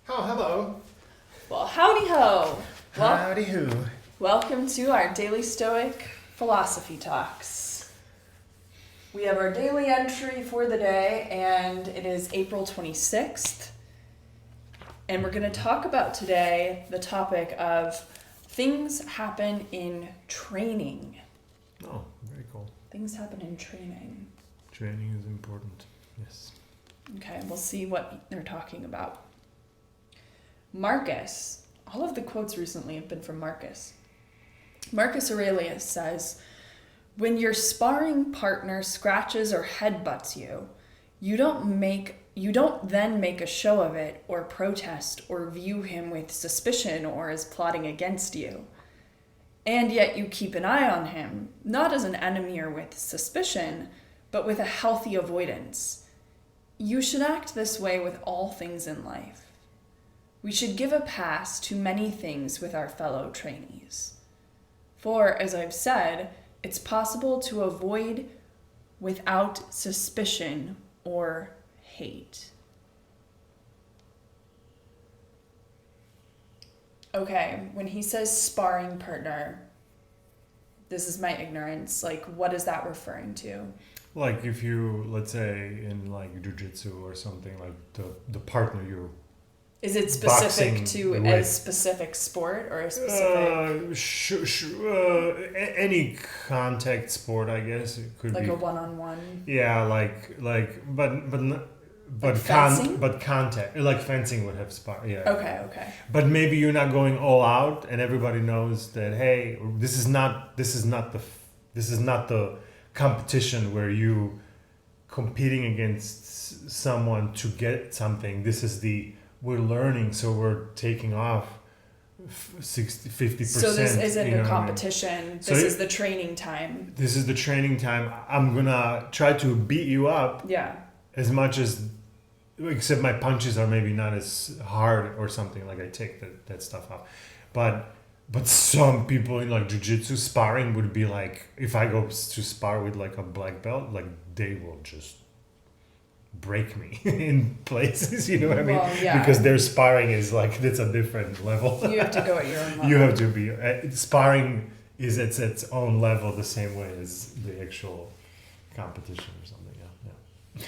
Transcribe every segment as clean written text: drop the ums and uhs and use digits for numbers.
Oh, hello. Well, howdy ho. Howdy who. Welcome to our daily Stoic philosophy talks. We have our daily entry for the day, and it is April 26th. And we're going to talk about today the topic of things happen in training. Oh, very cool. Things happen in training. Training is important. Yes. Okay, we'll see what they're talking about. Marcus, all of the quotes recently have been from Marcus. Marcus Aurelius says, when your sparring partner scratches or headbutts you, you don't then make a show of it or protest or view him with suspicion or as plotting against you. And yet you keep an eye on him, not as an enemy or with suspicion, but with a healthy avoidance. You should act this way with all things in life. We should give a pass to many things with our fellow trainees. For, as I've said, it's possible to avoid without suspicion or hate. Okay, when he says sparring partner, this is my ignorance. Like, what is that referring to? Like if you, let's say in like jiu-jitsu or something, like the partner you Is it specific boxing to with. a specific sport or a specific, any contact sport, I guess it could like be. a one-on-one? Yeah, but fencing? but contact, like fencing would have spar. Yeah. Okay. But maybe you're not going all out, and everybody knows that. Hey, this is not the competition where you competing against someone to get something. This is we're learning, so we're taking off 50%. So this isn't you know a what I mean? competition. So This is the training time. This is the training time. I'm gonna try to beat you up Yeah. as much as, except my punches are maybe not as hard or something, like I take that stuff out. But some people in like jiu-jitsu sparring would be like, if I go to spar with like a black belt, like they will just break me in places, you know what I mean? Well, yeah. Because their sparring is like, that's a different level. You have to go at your own level. You have to be, sparring is at its own level the same way as the actual competition or something. Yeah.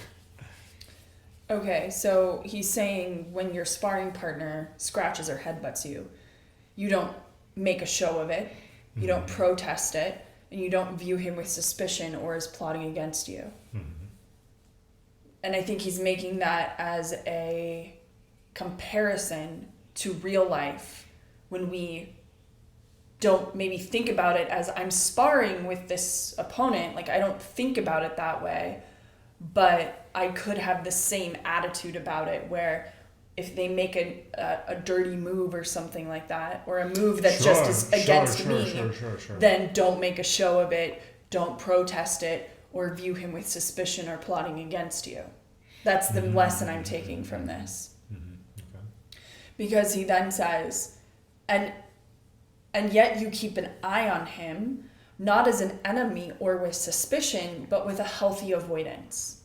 Okay, so he's saying when your sparring partner scratches or headbutts you, you don't make a show of it, you don't protest it, and you don't view him with suspicion or as plotting against you. And I think he's making that as a comparison to real life when we don't maybe think about it as I'm sparring with this opponent. Like, I don't think about it that way, but I could have the same attitude about it where if they make a dirty move or something like that, or a move that just is against me, then don't make a show of it, don't protest it, or view him with suspicion or plotting against you. That's the lesson I'm taking from this. Okay. Because he then says, and yet you keep an eye on him, not as an enemy or with suspicion, but with a healthy avoidance.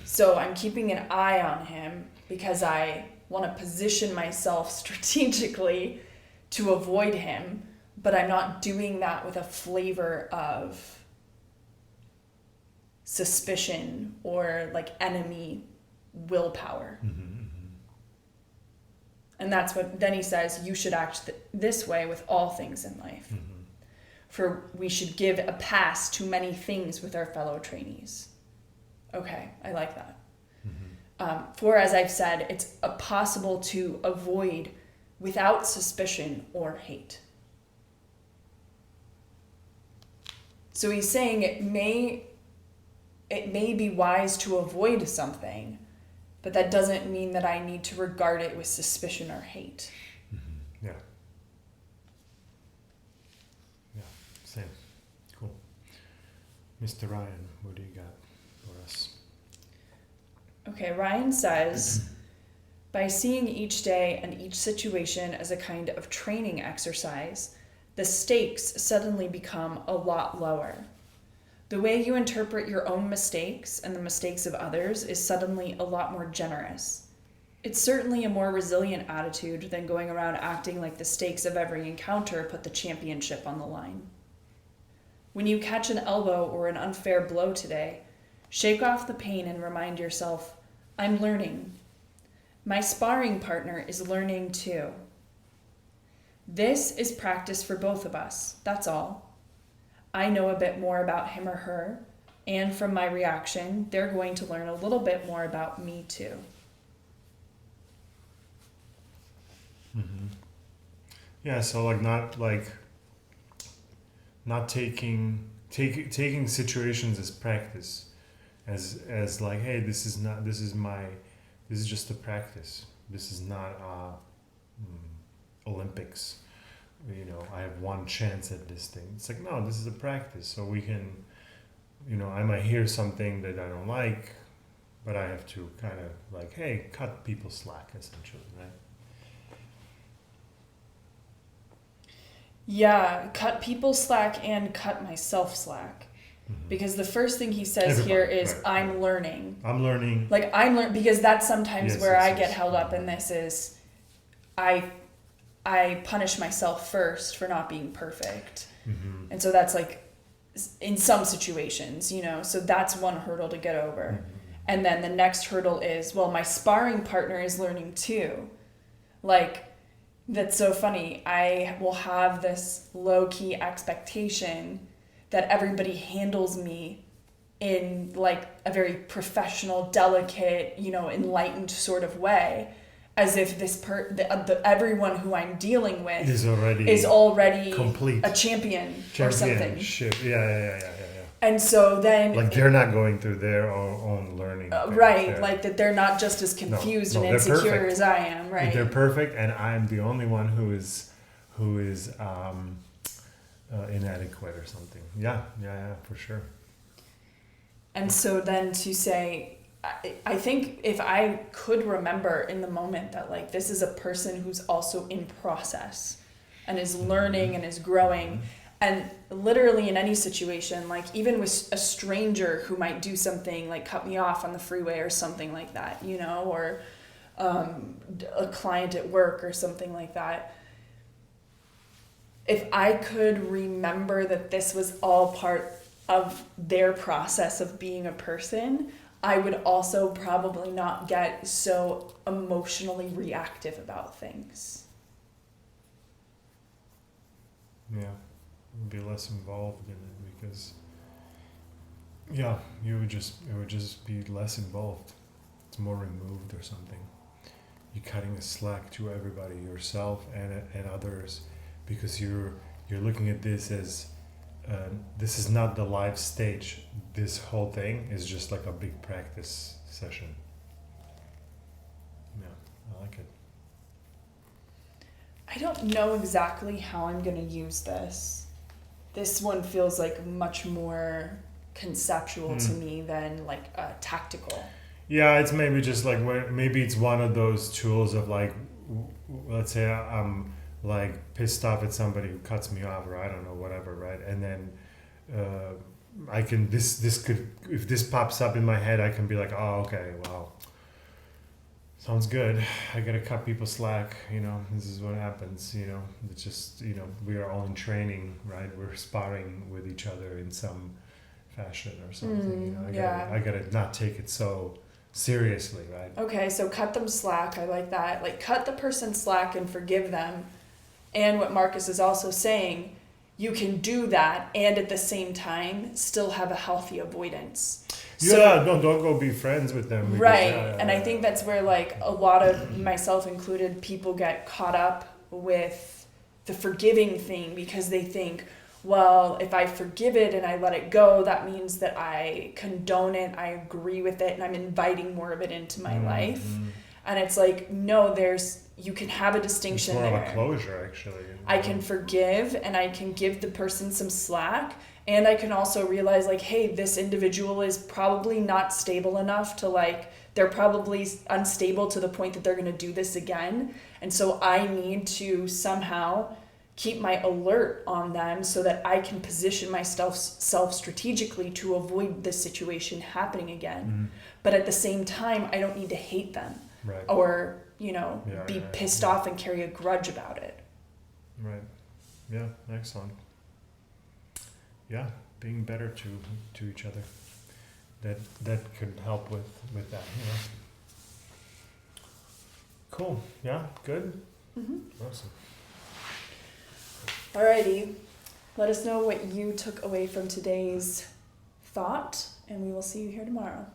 So I'm keeping an eye on him because I want to position myself strategically to avoid him, but I'm not doing that with a flavor of suspicion or like enemy willpower. And that's what then he says, you should act this way with all things in life. For we should give a pass to many things with our fellow trainees. Okay, I like that. For, as I've said, it's possible to avoid without suspicion or hate. So he's saying it may be wise to avoid something, but that doesn't mean that I need to regard it with suspicion or hate. Yeah. Yeah, same. Cool. Mr. Ryan, what do you got for us? Okay, Ryan says, by seeing each day and each situation as a kind of training exercise, the stakes suddenly become a lot lower. The way you interpret your own mistakes and the mistakes of others is suddenly a lot more generous. It's certainly a more resilient attitude than going around acting like the stakes of every encounter put the championship on the line. When you catch an elbow or an unfair blow today, shake off the pain and remind yourself, I'm learning. My sparring partner is learning too. This is practice for both of us, that's all. I know a bit more about him or her, and from my reaction, they're going to learn a little bit more about me too. Mm-hmm. Yeah, so not taking situations as practice, as like, hey, this is just a practice. This is not Olympics. I have one chance at this thing. It's like, no, this is a practice. So we can, I might hear something that I don't like, but I have to kind of like, hey, cut people slack, essentially, right? Yeah, cut people slack and cut myself slack. Mm-hmm. Because the first thing he says here is, right. I'm learning. I'm learning. Like, I'm learning, because that's sometimes where I get held up in this is, I punish myself first for not being perfect. Mm-hmm. And so that's like, in some situations, so that's one hurdle to get over. Mm-hmm. And then the next hurdle is, well, my sparring partner is learning too. Like, that's so funny. I will have this low-key expectation that everybody handles me in like a very professional, delicate, enlightened sort of way, as if this everyone who I'm dealing with is already complete, a champion or something. Yeah. And so then, like, they're not going through their own learning, right? Like that they're not just as confused and insecure as I am, right? They're perfect, and I'm the only one who is inadequate or something. Yeah, for sure. And so then to say, I think if I could remember in the moment that like this is a person who's also in process and is learning and is growing, and literally in any situation, like even with a stranger who might do something like cut me off on the freeway or something like that, or a client at work or something like that. If I could remember that this was all part of their process of being a person, I would also probably not get so emotionally reactive about things. Yeah, be less involved in it because, yeah, it would just be less involved. It's more removed or something. You're cutting a slack to everybody, yourself and others, because you're looking at this as this is not the live stage. This whole thing is just like a big practice session. Yeah, I like it. I don't know exactly how I'm going to use this. This one feels like much more conceptual to me than like tactical. Yeah, it's maybe just like maybe it's one of those tools of like, let's say I'm like pissed off at somebody who cuts me off, or I don't know, whatever, right? And then I can this could, if this pops up in my head, I can be like, oh, okay, well, sounds good. I gotta cut people slack, this is what happens, it's just, we are all in training, right? We're sparring with each other in some fashion or something, I gotta not take it so seriously, right? Okay, so cut them slack. I like that. Like, cut the person slack and forgive them. And what Marcus is also saying, you can do that and at the same time still have a healthy avoidance. Don't go be friends with them. Right. And I think that's where like a lot of, myself included, people get caught up with the forgiving thing because they think, well, if I forgive it and I let it go, that means that I condone it, I agree with it, and I'm inviting more of it into my life. And it's like, no, you can have a distinction there. It's more of a closure, actually. I can forgive and I can give the person some slack, and I can also realize like, hey, this individual is probably not stable enough to like, they're probably unstable to the point that they're going to do this again. And so I need to somehow keep my alert on them so that I can position myself strategically to avoid this situation happening again. Mm-hmm. But at the same time, I don't need to hate them Right. or, you know, Yeah, be right, pissed yeah. off and carry a grudge about it. Right. Yeah. Excellent. Yeah, being better to each other. That could help with that. You know. Cool. Yeah. Good. Mm-hmm. Awesome. Alrighty, let us know what you took away from today's thought, and we will see you here tomorrow.